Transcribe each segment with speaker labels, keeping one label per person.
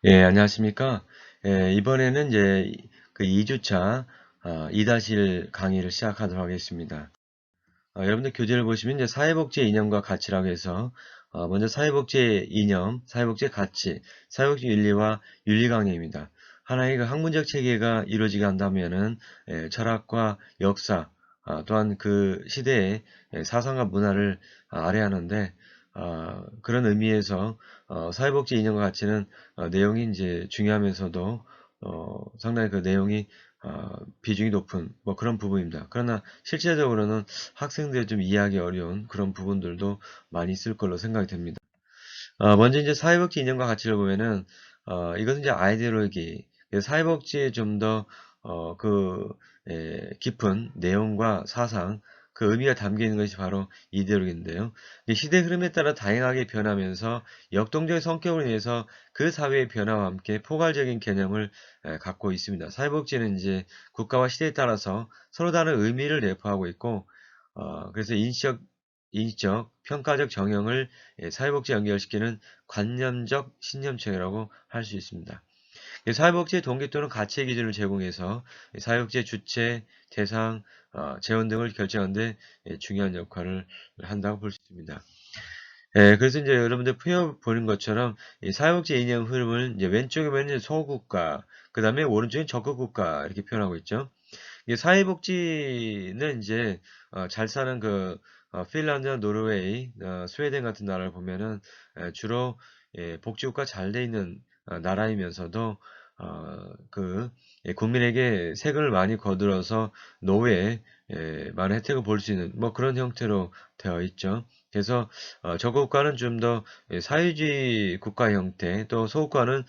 Speaker 1: 예, 안녕하십니까. 예, 이번에는 이제 그 2주차 2-1 강의를 시작하도록 하겠습니다. 여러분들 교재를 보시면 이제 사회복지 이념과 가치라고 해서 먼저 사회복지 이념, 사회복지 가치, 사회복지 윤리와 윤리 강의입니다. 하나의 그 학문적 체계가 이루어지게 한다면은 철학과 역사, 또한 그 시대의 사상과 문화를 아래하는데 그런 의미에서 사회복지 이념과 가치는 내용이 이제 중요하면서도 상당히 그 내용이 비중이 높은 뭐 그런 부분입니다. 그러나 실제적으로는 학생들이 좀 이해하기 어려운 그런 부분들도 많이 있을 걸로 생각이 됩니다. 먼저 이제 사회복지 이념과 가치를 보면은 이것은 이제 아이디올로기, 사회복지에 좀 더 깊은 내용과 사상, 그 의미가 담겨 있는 것이 바로 이데올로기인데요. 시대 흐름에 따라 다양하게 변하면서 역동적인 성격으로 인해서 그 사회의 변화와 함께 포괄적인 개념을 갖고 있습니다. 사회복지는 이제 국가와 시대에 따라서 서로 다른 의미를 내포하고 있고, 그래서 인식적, 평가적 정형을 사회복지에 연결시키는 관념적 신념체계라고 할 수 있습니다. 사회복지의 동기 또는 가치의 기준을 제공해서 사회복지의 주체, 대상, 재원 등을 결정하는 데 중요한 역할을 한다고 볼 수 있습니다. 그래서 이제 여러분들 보는 것처럼 이 사회복지 이념 흐름을 이제 왼쪽에 보면 이제 소국가, 그 다음에 오른쪽엔 적극국가 이렇게 표현하고 있죠. 이 사회복지는 이제 잘 사는 핀란드나 노르웨이, 스웨덴 같은 나라를 보면은 주로 복지국가 잘 돼 있는 나라이면서도 국민에게 세금을 많이 거들어서 노후에 많은 혜택을 볼 수 있는 뭐 그런 형태로 되어 있죠. 그래서 저국가는 좀 더 사회주의 국가 형태, 또 소국가는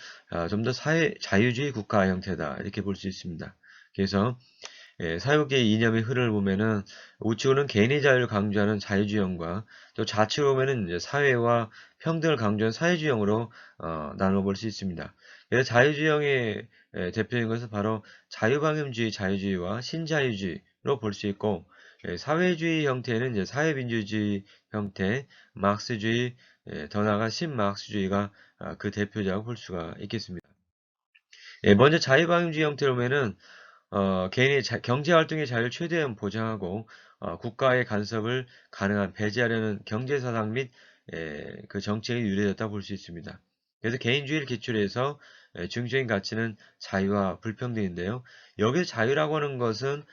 Speaker 1: 좀 더 자유주의 국가 형태다 이렇게 볼 수 있습니다. 그래서 사회복지 이념의 흐름을 보면은 우측으로는 개인의 자유를 강조하는 자유주의형과 또 좌측으로 보면은 이제 사회와 평등을 강조하는 사회주의형으로 나눠볼 수 있습니다. 그래서 자유주의형의 대표적인 것은 바로 자유방임주의, 자유주의와 신자유주의로 볼 수 있고, 사회주의 형태는 이제 사회민주주의 형태, 마크스주의, 더 나아가 신마크스주의가 그 대표자고 볼 수가 있겠습니다. 먼저 자유방임주의 형태로 보면은 개인의 경제활동의 자유를 최대한 보장하고 국가의 간섭을 가능한 배제하려는 경제사상 및 그 정책이 유래됐다고 볼 수 있습니다. 그래서 개인주의를 기초로 해서 중시적인 가치는 자유와 불평등인데요. 여기서 자유라고 하는 것은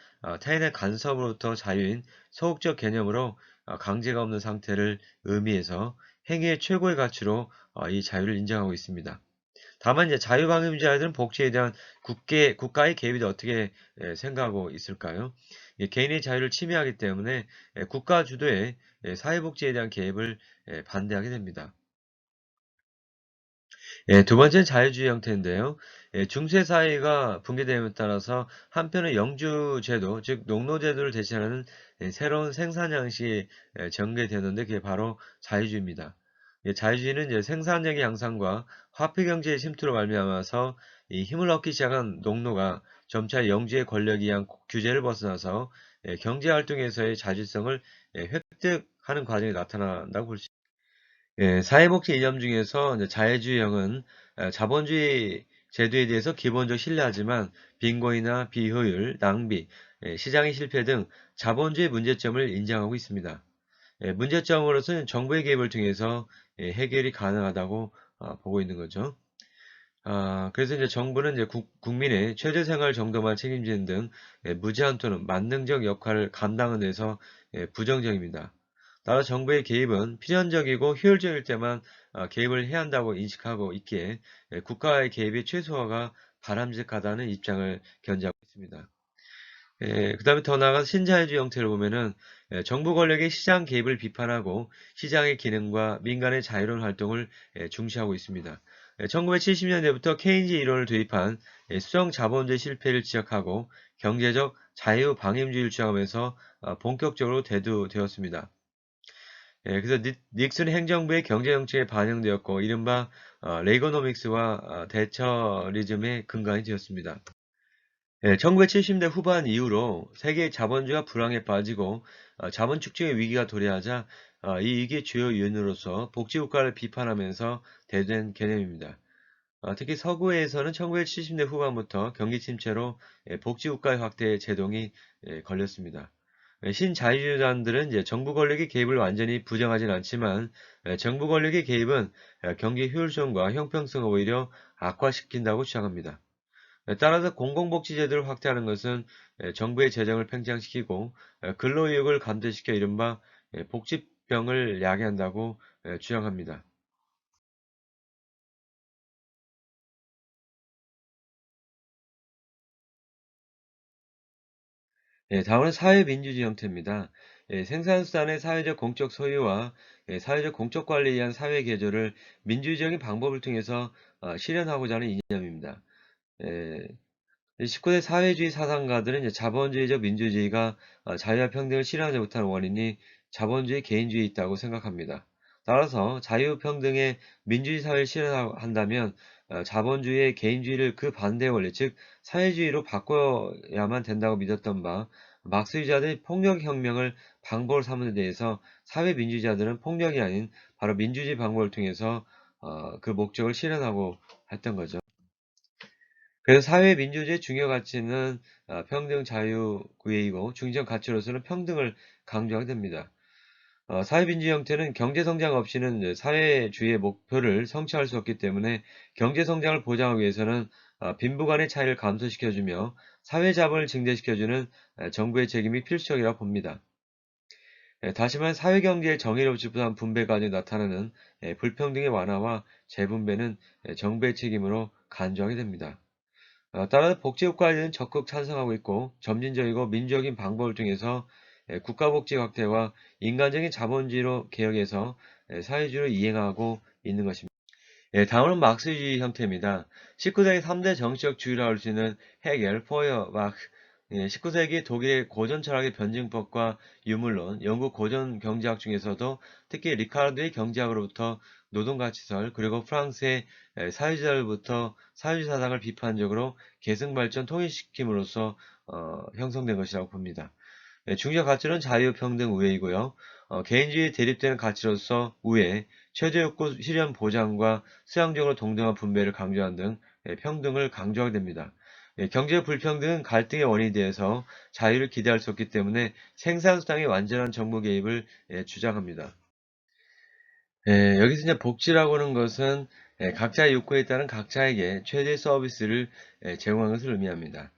Speaker 1: 타인의 간섭으로부터 자유인 소극적 개념으로 강제가 없는 상태를 의미해서 행위의 최고의 가치로 이 자유를 인정하고 있습니다. 다만 이제 자유방임주의자들은 복지에 대한 국가의 개입이 어떻게 생각하고 있을까요? 개인의 자유를 침해하기 때문에 국가 주도의 사회복지에 대한 개입을 반대하게 됩니다. 두 번째는 자유주의 형태인데요. 중세 사회가 붕괴됨에 따라서 한편의 영주제도, 즉 농노제도를 대신하는 새로운 생산 양식이 전개되는데 그게 바로 자유주의입니다. 자유주의는 이제 생산력의 향상과 화폐 경제의 침투로 말미암아서 이 힘을 얻기 시작한 농노가 점차 영주의 권력에 의한 규제를 벗어나서 경제 활동에서의 자주성을 획득하는 과정이 나타난다고 볼 수 있습니다. 사회복지 이념 중에서 이제 자유주의형은 자본주의 제도에 대해서 기본적으로 신뢰하지만 빈곤이나 비효율, 낭비, 시장의 실패 등 자본주의 문제점을 인정하고 있습니다. 문제점으로서는 정부의 개입을 통해서 해결이 가능하다고 보고 있는 거죠. 그래서 이제 정부는 이제 국민의 최저생활 정도만 책임지는 등 무제한 또는 만능적 역할을 감당하는 데서 부정적입니다. 따라 정부의 개입은 필연적이고 효율적일 때만 개입을 해야 한다고 인식하고 있기에 국가의 개입이 최소화가 바람직하다는 입장을 견지하고 있습니다. 그 다음에 더 나아가서 신자유주의 형태를 보면은 정부 권력의 시장 개입을 비판하고 시장의 기능과 민간의 자유로운 활동을 중시하고 있습니다. 1970년대부터 케인즈 이론을 도입한 수정 자본주의 실패를 지적하고 경제적 자유 방임주의를 주장하면서 본격적으로 대두되었습니다. 그래서 닉슨 행정부의 경제 정책에 반영되었고 이른바 레이거노믹스와 대처리즘의 근간이 되었습니다. 1970대 후반 이후로 세계 자본주의가 불황에 빠지고 자본 축적의 위기가 도래하자 이 위기의 주요 요인으로서 복지국가를 비판하면서 대두된 개념입니다. 특히 서구에서는 1970대 후반부터 경기 침체로 복지국가의 확대에 제동이 걸렸습니다. 신자유주의자들은 이제 정부 권력의 개입을 완전히 부정하진 않지만 정부 권력의 개입은 경기 효율성과 형평성을 오히려 악화시킨다고 주장합니다. 따라서 공공복지제도를 확대하는 것은 정부의 재정을 팽창시키고 근로의욕을 감퇴시켜 이른바 복지병을 야기한다고 주장합니다. 다음은 사회민주주의 형태입니다. 생산수단의 사회적 공적 소유와 사회적 공적 관리에 의한 사회 개조를 민주적인 방법을 통해서 실현하고자 하는 이념입니다. 예, 19대 사회주의 사상가들은 이제 자본주의적 민주주의가 자유와 평등을 실현하지 못하는 원인이 자본주의 개인주의에 있다고 생각합니다. 따라서 자유평등의 민주주의 사회를 실현한다면 자본주의의 개인주의를 그 반대 원리, 즉 사회주의로 바꿔야만 된다고 믿었던 바 막스주의자들이 폭력혁명을 방법으로 삼은 데 대해서 사회민주주의자들은 폭력이 아닌 바로 민주주의 방법을 통해서 그 목적을 실현하고 했던 거죠. 그래서 사회민주주의의 중요 가치는 평등, 자유, 우애이고 중정 가치로서는 평등을 강조하게 됩니다. 사회민주주의 형태는 경제성장 없이는 이제 사회주의의 목표를 성취할 수 없기 때문에 경제성장을 보장하기 위해서는 빈부 간의 차이를 감소시켜주며 사회자본을 증대시켜주는 정부의 책임이 필수적이라고 봅니다. 다시 말해 사회경제의 정의롭지못한 분배 과정에 나타나는 불평등의 완화와 재분배는 정부의 책임으로 간주하게 됩니다. 따라서 복지국가에는 적극 찬성하고 있고 점진적이고 민주적인 방법을 통해서 국가복지 확대와 인간적인 자본주의로 개혁해서 사회주의를 이행하고 있는 것입니다. 다음은 막스주의 형태입니다. 19세기 3대 정치적 주류라고 할 수 있는 헤겔, 포여마크, 19세기 독일의 고전 철학의 변증법과 유물론, 영국 고전 경제학 중에서도 특히 리카르도의 경제학으로부터 노동가치설, 그리고 프랑스의 사회주의로부터 사회주의 사상을 비판적으로 계승발전 통일시킴으로써 형성된 것이라고 봅니다. 중요 가치는 자유, 평등, 우애이고요. 개인주의에 대립되는 가치로서 우애, 최저욕구 실현 보장과 수양적으로 동등한 분배를 강조하는 등 평등을 강조하게 됩니다. 경제 불평등은 갈등의 원인이 되어서 자유를 기대할 수 없기 때문에 생산수당의 완전한 정부 개입을 주장합니다. 여기서 이제 복지라고 하는 것은 각자의 욕구에 따른 각자에게 최대 서비스를 제공하는 것을 의미합니다.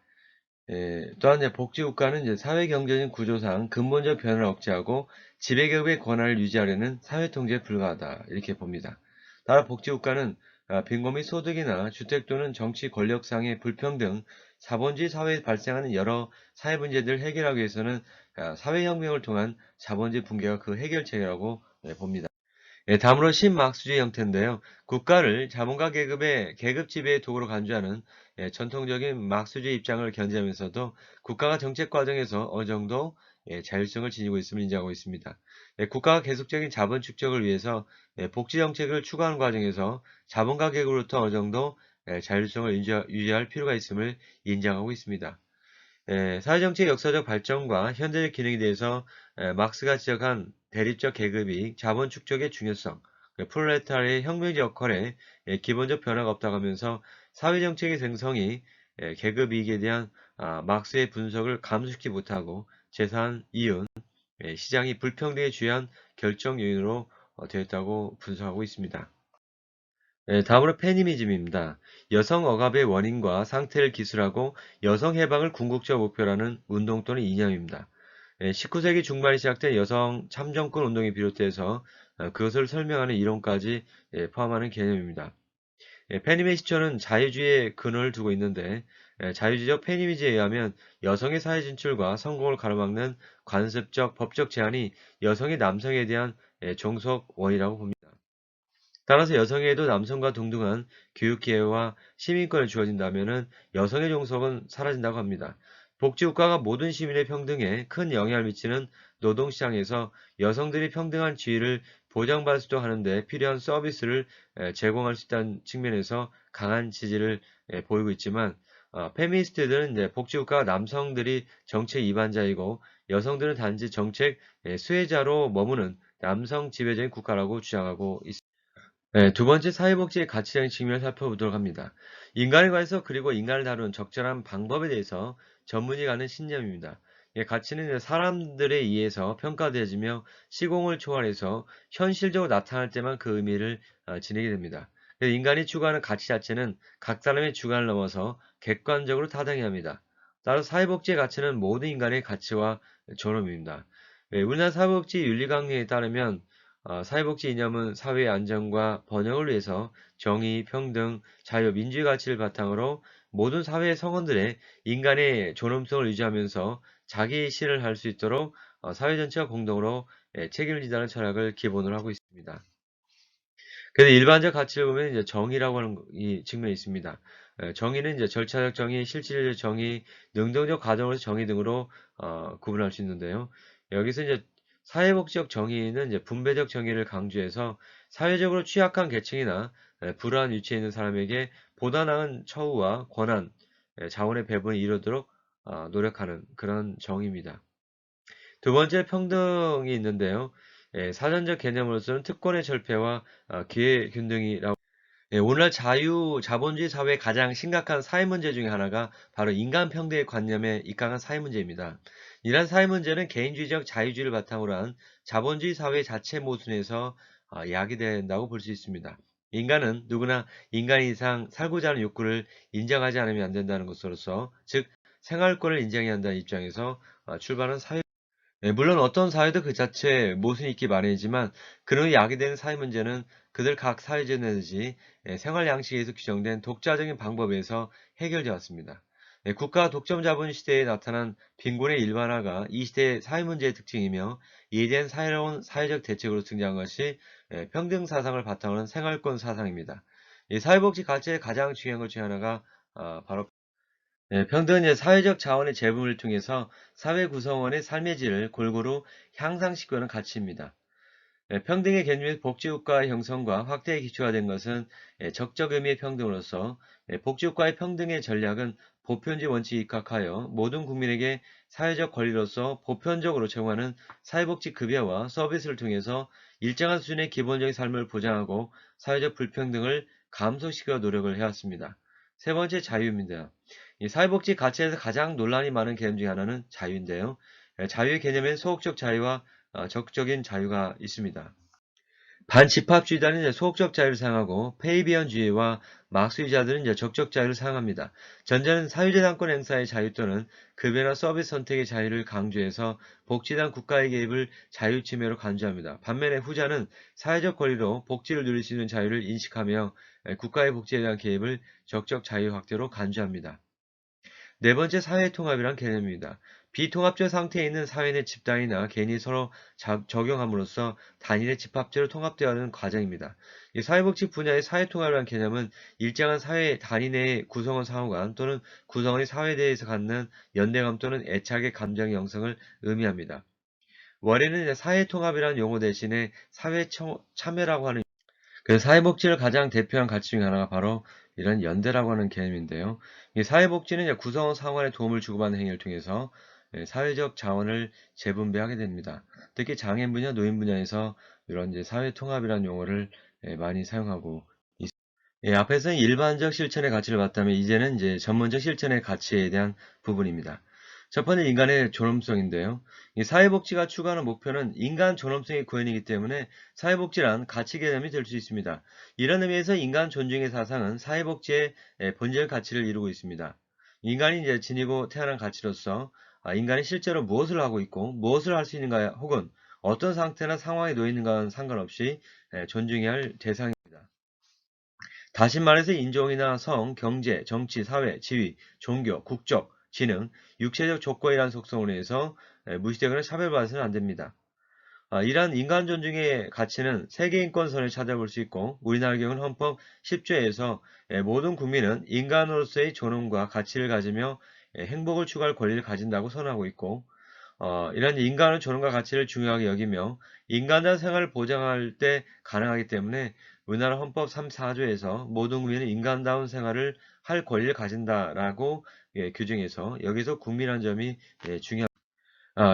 Speaker 1: 또한 이제 복지국가는 이제 사회경제적 구조상 근본적 변화를 억제하고 지배계급의 권한을 유지하려는 사회통제에 불과하다. 이렇게 봅니다. 따라 복지국가는 빈곤 및 소득이나 주택 또는 정치 권력상의 불평등, 자본주의 사회에 발생하는 여러 사회 문제들을 해결하기 위해서는 사회혁명을 통한 자본주의 붕괴가 그 해결책이라고 봅니다. 다음으로 신막수주의 형태인데요. 국가를 자본가 계급의 계급 지배의 도구로 간주하는 전통적인 막수주의 입장을 견지하면서도 국가가 정책 과정에서 어느 정도 자율성을 지니고 있음을 인정하고 있습니다. 국가가 계속적인 자본 축적을 위해서 복지 정책을 추구하는 과정에서 자본가 계급으로부터 어느 정도 자율성을 유지할 필요가 있음을 인정하고 있습니다. 사회정치의 역사적 발전과 현대적 기능에 대해서 막스가 지적한 대립적 계급이 자본 축적의 중요성, 프롤레타리의 혁명적 역할에 기본적 변화가 없다고 하면서 사회정책의 생성이 계급 이익에 대한 막스의 분석을 감수시키지 못하고 재산, 이윤, 시장이 불평등에 주요한 결정 요인으로 되었다고 분석하고 있습니다. 다음으로 페미니즘입니다. 여성 억압의 원인과 상태를 기술하고 여성 해방을 궁극적 목표라는 운동 또는 이념입니다. 19세기 중반에 시작된 여성 참정권 운동에 비롯해서 그것을 설명하는 이론까지 포함하는 개념입니다. 페니미의 시초는 자유주의의 근원을 두고 있는데 자유주의적 페니미즘에 의하면 여성의 사회 진출과 성공을 가로막는 관습적 법적 제한이 여성이 남성에 대한 종속 원이라고 봅니다. 따라서 여성에게도 남성과 동등한 교육 기회와 시민권을 주어진다면 여성의 종속은 사라진다고 합니다. 복지국가가 모든 시민의 평등에 큰 영향을 미치는 노동시장에서 여성들이 평등한 지위를 보장받을 수도 하는데 필요한 서비스를 제공할 수 있다는 측면에서 강한 지지를 보이고 있지만 페미니스트들은 이제 복지국가가 남성들이 정책 이반자이고 여성들은 단지 정책 수혜자로 머무는 남성 지배적인 국가라고 주장하고 있습니다. 네, 두 번째 사회복지의 가치적인 측면을 살펴보도록 합니다. 인간에 관해서 그리고 인간을 다루는 적절한 방법에 대해서 전문이 가는 신념입니다. 예, 가치는 사람들에 의해서 평가되어지며 시공을 초월해서 현실적으로 나타날 때만 그 의미를 지니게 됩니다. 그래서 인간이 추구하는 가치 자체는 각 사람의 주관을 넘어서 객관적으로 타당해야 합니다. 따라 사회복지의 가치는 모든 인간의 가치와 존엄입니다. 예, 우리나라 사회복지 윤리강령에 따르면 사회복지 이념은 사회의 안정과 번영을 위해서 정의, 평등, 자유, 민주의 가치를 바탕으로 모든 사회 성원들의 인간의 존엄성을 유지하면서 자기 실현을 할 수 있도록 사회 전체가 공동으로 책임을 지다는 철학을 기본으로 하고 있습니다. 그래서 일반적 가치를 보면 이제 정의라고 하는 이 측면이 있습니다. 정의는 이제 절차적 정의, 실질적 정의, 능동적 과정으로서 정의 등으로 구분할 수 있는데요. 여기서 이제 사회복지적 정의는 이제 분배적 정의를 강조해서 사회적으로 취약한 계층이나 불우한 위치에 있는 사람에게 보다 나은 처우와 권한, 자원의 배분이 이루도록 노력하는 그런 정의입니다. 두 번째 평등이 있는데요. 사전적 개념으로서는 특권의 절폐와 기회 균등이라고 오늘날 자본주의 사회의 가장 심각한 사회 문제 중에 하나가 바로 인간 평등의 관념에 입각한 사회 문제입니다. 이러한 사회 문제는 개인주의적 자유주의를 바탕으로 한 자본주의 사회 자체 모순에서 야기된다고 볼 수 있습니다. 인간은 누구나 인간 이상 살고자 하는 욕구를 인정하지 않으면 안 된다는 것으로서, 즉 생활권을 인정해야 한다는 입장에서 출발한 사회 물론 어떤 사회도 그 자체에 모순이 있기 마련이지만 그로 야기되는 사회 문제는 그들 각 사회제내지 생활 양식에서 규정된 독자적인 방법에서 해결되어 왔습니다. 국가 독점 자본 시대에 나타난 빈곤의 일반화가 이 시대의 사회 문제의 특징이며 이에 대한 새로운 사회적 대책으로 등장한 것이 평등 사상을 바탕으로 한 생활권 사상입니다. 이 사회복지 가치의 가장 중요한 것 중 하나가 바로 평등은 이제 사회적 자원의 재분을 통해서 사회 구성원의 삶의 질을 골고루 향상시키는 가치입니다. 평등의 개념이 복지국가의 형성과 확대에 기초가 된 것은 적적 의미의 평등으로서 복지국가의 평등의 전략은 보편주의 원칙에 입각하여 모든 국민에게 사회적 권리로서 보편적으로 제공하는 사회복지 급여와 서비스를 통해서 일정한 수준의 기본적인 삶을 보장하고 사회적 불평등을 감소시켜 노력을 해왔습니다. 세 번째 자유입니다. 이 사회복지 가치에서 가장 논란이 많은 개념 중 하나는 자유인데요. 자유의 개념엔 소극적 자유와 적극적인 자유가 있습니다. 반집합주의자는 이제 소극적 자유를 사용하고 페이비언주의와 막스주의자들은 이제 적적 자유를 사용합니다. 전자는 사유재산권 행사의 자유 또는 급여나 서비스 선택의 자유를 강조해서 복지단 국가의 개입을 자유 침해로 간주합니다. 반면에 후자는 사회적 권리로 복지를 누릴 수 있는 자유를 인식하며 국가의 복지에 대한 개입을 적적 자유 확대로 간주합니다. 네 번째 사회통합이란 개념입니다. 비통합적 상태에 있는 사회 내 집단이나 개인이 서로 적용함으로써 단일의 집합체로 통합되어가는 과정입니다. 이 사회복지 분야의 사회통합이라는 개념은 일정한 사회 단위 내의 구성원 상호간 또는 구성원이 사회에 대해서 갖는 연대감 또는 애착의 감정 형성을 의미합니다. 원래는 이제 사회통합이라는 용어 대신에 사회참여라고 하는 그래서 사회복지를 가장 대표한 가치 중 하나가 바로 이런 연대라고 하는 개념인데요. 이 사회복지는 이제 구성원 상호간의 도움을 주고받는 행위를 통해서 사회적 자원을 재분배하게 됩니다. 특히 장애인 분야, 노인 분야에서 이런 이제 사회통합이라는 용어를 많이 사용하고 있습니다. 앞에서는 일반적 실천의 가치를 봤다면 이제는 이제 전문적 실천의 가치에 대한 부분입니다. 첫 번째 인간의 존엄성인데요. 이 사회복지가 추구하는 목표는 인간 존엄성의 구현이기 때문에 사회복지란 가치 개념이 될 수 있습니다. 이런 의미에서 인간 존중의 사상은 사회복지의 본질 가치를 이루고 있습니다. 인간이 이제 지니고 태어난 가치로서 인간이 실제로 무엇을 하고 있고 무엇을 할 수 있는가 혹은 어떤 상태나 상황에 놓여 있는가는 상관없이 존중해야 할 대상입니다. 다시 말해서 인종이나 성, 경제, 정치, 사회, 지위, 종교, 국적, 지능, 육체적 조건이라는 속성으로 해서 무시되거나 차별받아서는 안 됩니다. 이러한 인간 존중의 가치는 세계인권선을 찾아볼 수 있고 우리나라 경우는 헌법 10조에서 모든 국민은 인간으로서의 존엄과 가치를 가지며 행복을 추구할 권리를 가진다고 선언하고 있고 이런 인간의 존엄과 가치를 중요하게 여기며 인간다운 생활을 보장할 때 가능하기 때문에 우리나라 헌법 34조에서 모든 국민은 인간다운 생활을 할 권리를 가진다라고 규정해서 여기서 국민한 점이 중요합니다.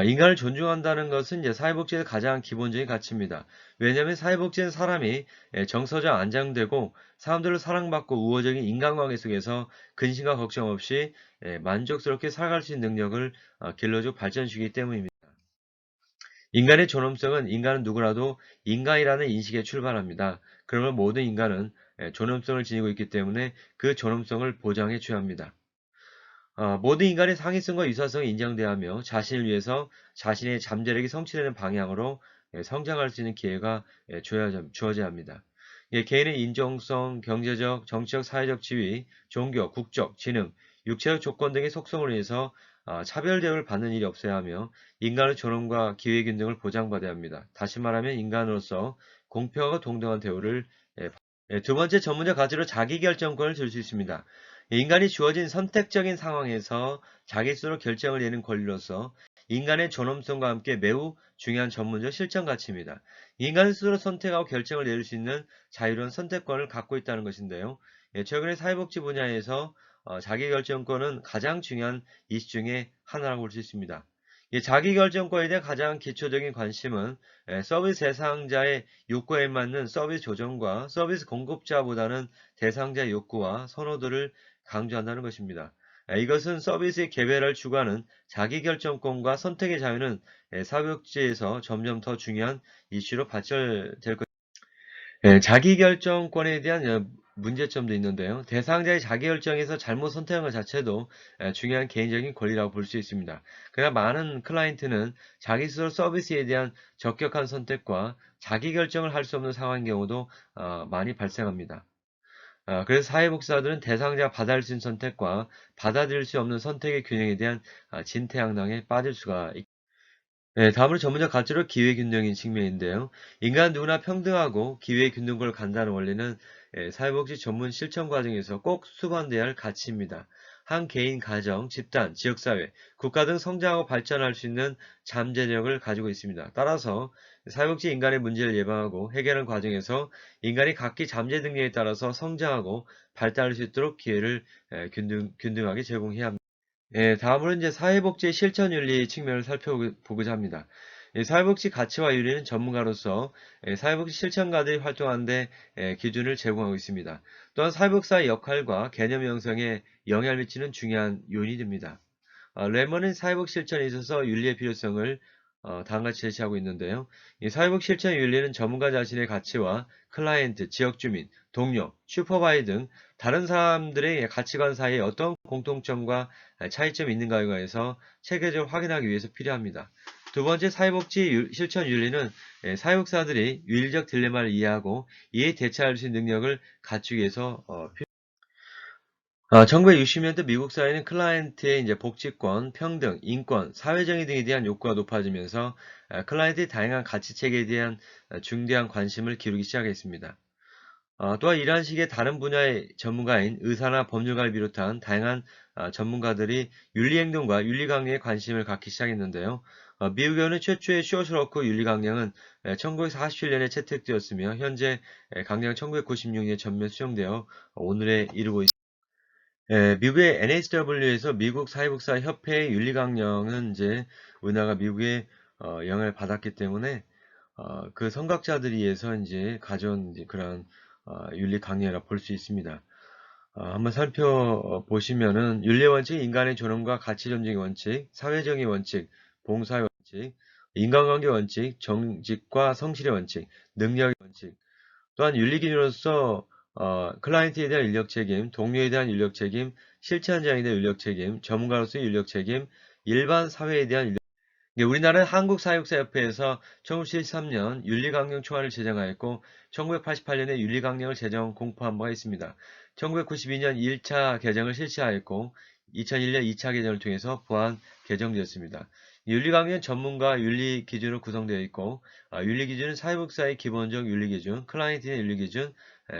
Speaker 1: 인간을 존중한다는 것은 이제 사회복지의 가장 기본적인 가치입니다. 왜냐하면 사회복지는 사람이 정서적 안정되고 사람들로 사랑받고 우호적인 인간관계 속에서 근심과 걱정 없이 만족스럽게 살아갈 수 있는 능력을 길러주고 발전시키기 때문입니다. 인간의 존엄성은 인간은 누구라도 인간이라는 인식에 출발합니다. 그러면 모든 인간은 존엄성을 지니고 있기 때문에 그 존엄성을 보장해 줘야 합니다. 모든 인간의 상위성과 유사성이 인정돼야 하며 자신을 위해서 자신의 잠재력이 성취되는 방향으로 성장할 수 있는 기회가 주어져야 합니다. 개인의 인정성, 경제적, 정치적, 사회적 지위, 종교, 국적, 지능, 육체적 조건 등의 속성으로 인해서 차별 대우를 받는 일이 없어야 하며 인간의 존엄과 기회균등을 보장받아야 합니다. 다시 말하면 인간으로서 공평하고 동등한 대우를 두 번째 전문적 가치로 자기결정권을 줄 수 있습니다. 인간이 주어진 선택적인 상황에서 자기 스스로 결정을 내는 권리로서 인간의 존엄성과 함께 매우 중요한 전문적 실천 가치입니다. 인간은 스스로 선택하고 결정을 내릴 수 있는 자유로운 선택권을 갖고 있다는 것인데요. 최근에 사회복지 분야에서 자기결정권은 가장 중요한 이슈 중에 하나라고 볼 수 있습니다. 자기결정권에 대한 가장 기초적인 관심은 서비스 대상자의 욕구에 맞는 서비스 조정과 서비스 공급자보다는 대상자의 욕구와 선호도를 강조한다는 것입니다. 이것은 서비스의 개별화를 추구하는 자기결정권과 선택의 자유는 사회복지에서 점점 더 중요한 이슈로 발전될 것입니다. 자기결정권에 대한 문제점도 있는데요. 대상자의 자기결정에서 잘못 선택한 것 자체도 중요한 개인적인 권리라고 볼 수 있습니다. 그러나 많은 클라이언트는 자기 스스로 서비스에 대한 적격한 선택과 자기결정을 할 수 없는 상황인 경우도 많이 발생합니다. 그래서 사회복지사들은 대상자가 받아들일 수 있는 선택과 받아들일 수 없는 선택의 균형에 대한 진퇴양난에 빠질 수가 있습니다. 네, 다음으로 전문적 가치로 기회균등인 측면인데요. 인간 누구나 평등하고 기회균등을 간다는 원리는 사회복지 전문 실천 과정에서 꼭 수반돼야 할 가치입니다. 한 개인, 가정, 집단, 지역사회, 국가 등 성장하고 발전할 수 있는 잠재력을 가지고 있습니다. 따라서 사회복지 인간의 문제를 예방하고 해결하는 과정에서 인간이 각기 잠재 능력에 따라서 성장하고 발달할 수 있도록 기회를 균등하게 제공해야 합니다. 다음으로 이제 사회복지 실천 윤리 측면을 살펴보고자 합니다. 사회복지 가치와 윤리는 전문가로서 사회복지 실천가들이 활동하는데 기준을 제공하고 있습니다. 또한 사회복사의 역할과 개념 형성에 영향을 미치는 중요한 요인이 됩니다. 레몬은 사회복 실천에 있어서 윤리의 필요성을 다음과 같이 제시하고 있는데요. 이 사회복 실천 윤리는 전문가 자신의 가치와 클라이언트, 지역 주민, 동료, 슈퍼바이 등 다른 사람들의 가치관 사이에 어떤 공통점과 차이점이 있는가에 관해서 체계적으로 확인하기 위해서 필요합니다. 두 번째 사회복지 실천 윤리는 사회복사들이 윤리적 딜레마를 이해하고 이에 대처할 수 있는 능력을 갖추기 위해서 1960년대 미국 사회는 클라이언트의 이제 복지권, 평등, 인권, 사회정의 등에 대한 욕구가 높아지면서 클라이언트의 다양한 가치 체계에 대한 중대한 관심을 기울이기 시작했습니다. 또한 이러한 식의 다른 분야의 전문가인 의사나 법률가를 비롯한 다양한 전문가들이 윤리행동과 윤리강령에 관심을 갖기 시작했는데요. 미국에는 최초의 쇼스로크 윤리강령은 1947년에 채택되었으며 현재 강령 1996년에 전면 수정되어 오늘에 이르고 있습니다. 미국의 NSW에서 미국 사회복사 협회의 윤리강령은 이제 우리나라가 미국의 영향을 받았기 때문에 그 선각자들이 의해서 이제 가져온 이제 그런 윤리강령이라 볼 수 있습니다. 한번 살펴보시면은 윤리 원칙, 인간의 존엄과 가치 존중의 원칙, 사회정의 원칙, 봉사의 원칙, 인간관계 원칙, 정직과 성실의 원칙, 능력의 원칙, 또한 윤리 기준으로서 클라이언트에 대한 인력 책임, 동료에 대한 인력 책임, 실천자에 대한 인력 책임, 전문가로서의 인력 책임, 일반 사회에 대한 인력 우리나라는 한국사육사협회에서 1973년 윤리강령 초안을 제정하였고 1988년에 윤리강령을 제정 공포한 바가 있습니다. 1992년 1차 개정을 실시하였고 2001년 2차 개정을 통해서 보완 개정되었습니다. 윤리강령 전문가 윤리기준으로 구성되어 있고 윤리기준은 사회복사의 기본적 윤리기준, 클라이언트에 대한 윤리기준,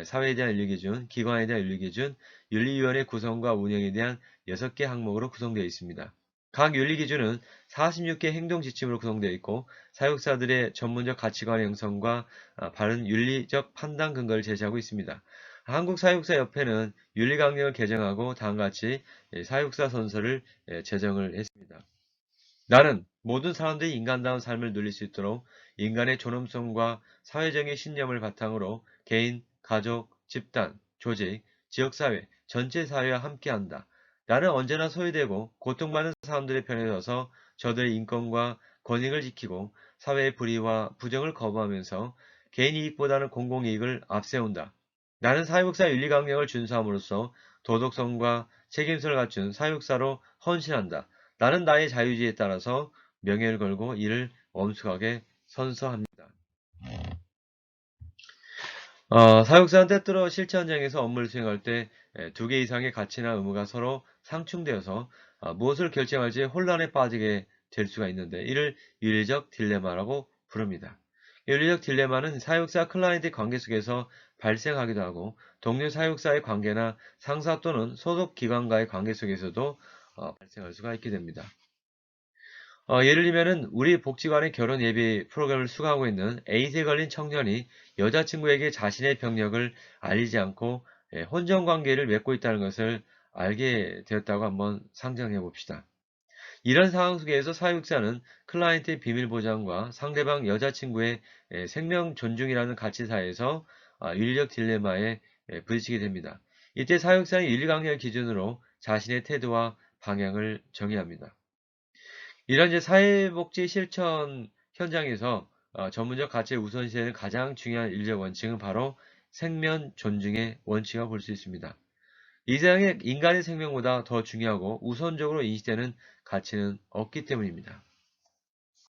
Speaker 1: 사회에 대한 윤리기준, 기관에 대한 윤리기준, 윤리위원회 구성과 운영에 대한 6개 항목으로 구성되어 있습니다. 각 윤리기준은 46개 행동지침으로 구성되어 있고 사육사들의 전문적 가치관 형성과 바른 윤리적 판단 근거를 제시하고 있습니다. 한국사육사협회는 윤리강령을 개정하고 다음과 같이 사육사 선서를 제정을 했습니다. 나는 모든 사람들이 인간다운 삶을 누릴 수 있도록 인간의 존엄성과 사회적인 신념을 바탕으로 개인, 가족, 집단, 조직, 지역사회, 전체 사회와 함께한다. 나는 언제나 소외되고 고통받는 사람들의 편에 서서 저들의 인권과 권익을 지키고 사회의 불의와 부정을 거부하면서 개인 이익보다는 공공이익을 앞세운다. 나는 사회복사 윤리강령을 준수함으로써 도덕성과 책임성을 갖춘 사회복사로 헌신한다. 나는 나의 자유의지에 따라서 명예를 걸고 이를 엄숙하게 선서합니다. 사육사는 때때로 실제 현장에서 업무를 수행할 때 두 개 이상의 가치나 의무가 서로 상충되어서 무엇을 결정할지 혼란에 빠지게 될 수가 있는데 이를 윤리적 딜레마라고 부릅니다. 윤리적 딜레마는 사육사 클라이언트 관계 속에서 발생하기도 하고 동료 사육사의 관계나 상사 또는 소속 기관과의 관계 속에서도 발생할 수가 있게 됩니다. 예를 들면은 우리 복지관의 결혼 예비 프로그램을 수강하고 있는 에이즈에 걸린 청년이 여자친구에게 자신의 병력을 알리지 않고 혼전 관계를 맺고 있다는 것을 알게 되었다고 한번 상정해 봅시다. 이런 상황 속에서 사육사는 클라이언트의 비밀 보장과 상대방 여자친구의 생명 존중이라는 가치사에서 윤리적 딜레마에 부딪히게 됩니다. 이때 사육사는 윤리강령 기준으로 자신의 태도와 방향을 정의합니다. 이런 이제 사회복지 실천 현장에서 전문적 가치의 우선시되는 가장 중요한 인력 원칙은 바로 생명 존중의 원칙이라고 볼 수 있습니다. 이 세상에 인간의 생명보다 더 중요하고 우선적으로 인식되는 가치는 없기 때문입니다.